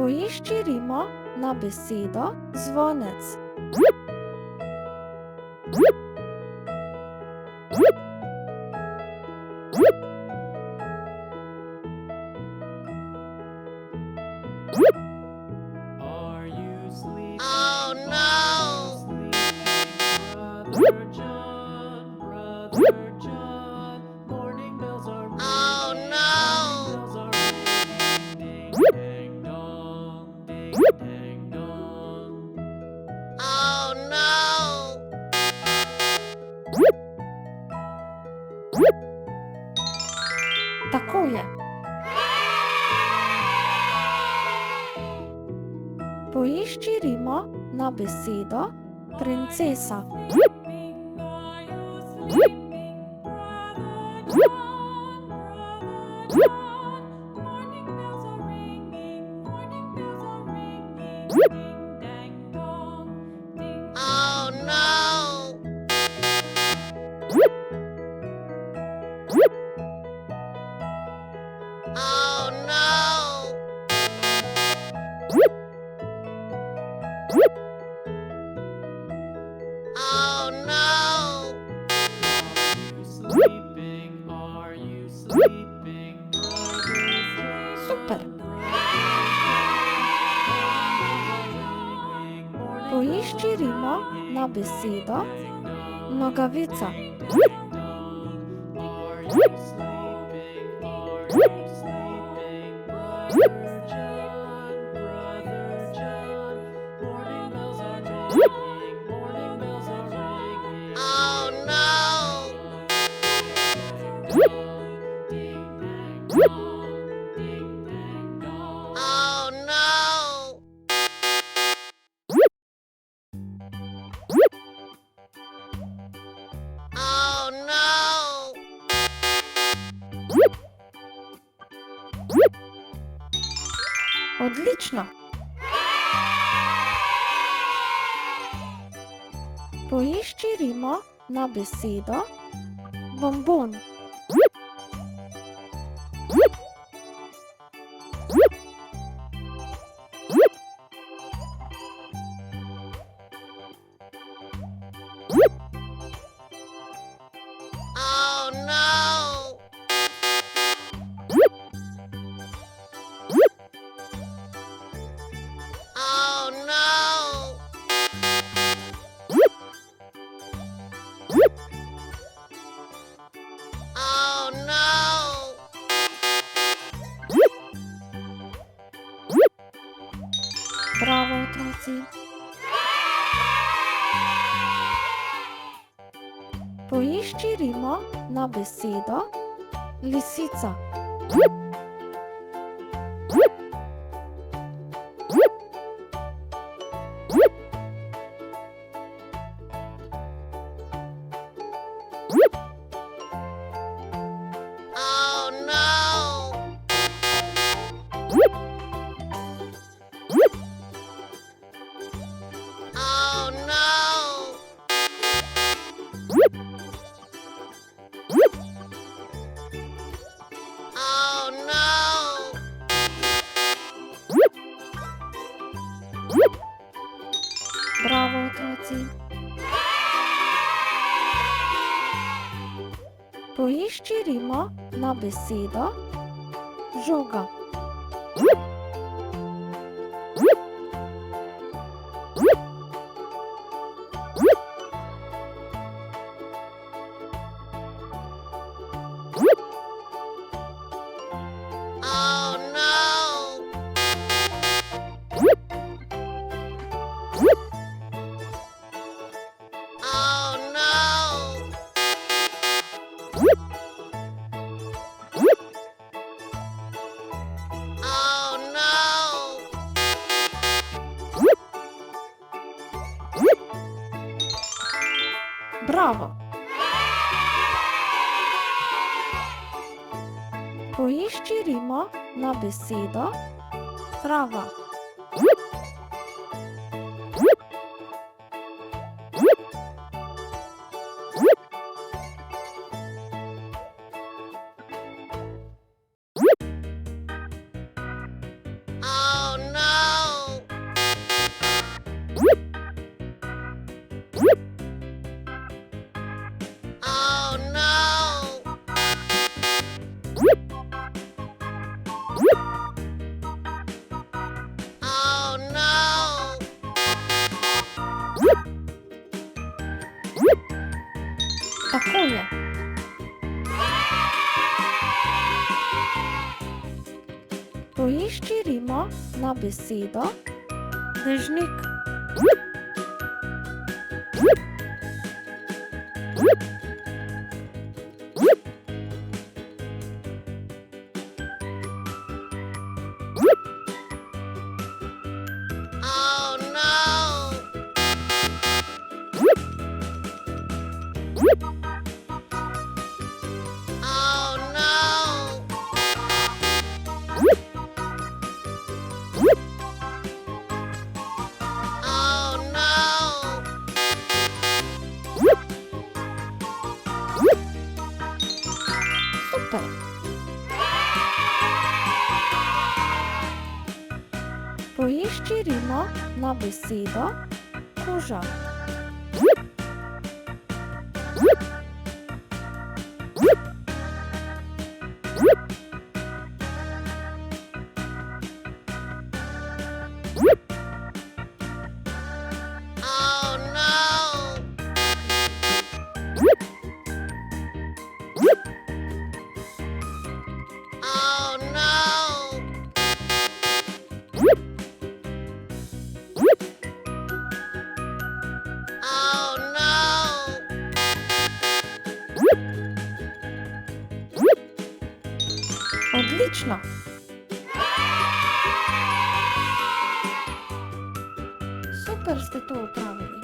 Poiščirimo na besedo zvonec. Are you sleeping? Oh no! Brother John, Brother John, morning bells are ringing. Oh no! Bells are ringing, ding dang dong, ding dang dong. Oh no! Tako je. Poiščirimo na besedo princesa. Sleeping, are you sleeping, Brother John, Brother John, morning bells are ringing, ding dang dong, ding. Oh no! Oh no! Oh no! Are you sleeping, Brother John? Super. Poiščirimo na besedo nogavica. Are you sleeping? Are you sleeping, Brother John? Brother John, morning bells are ringing, morning bells are ringing. Oh no! Ding dang dong, ding dang dong. Oh no! Oh no! Odlično. Poiščirimo na besedo bombon. Oh no! Oh no! Oh no! Bravo, otroci. Poiščirimo na besedo lisica. Oh no! Oh no! Oh no! Bravo, otroci. Poiščirimo na besedo žoga. Oh no! Oh no! Oh no! Bravo. Poiščirimo na besedo trava. Oh no! Poiščirimo na besedo dežnik. Oh no! Oh no! Oh no! Super. Poiščirimo na besedo koža. Oh no! Oh no! Oh no! Odlično. Super ste to opravili.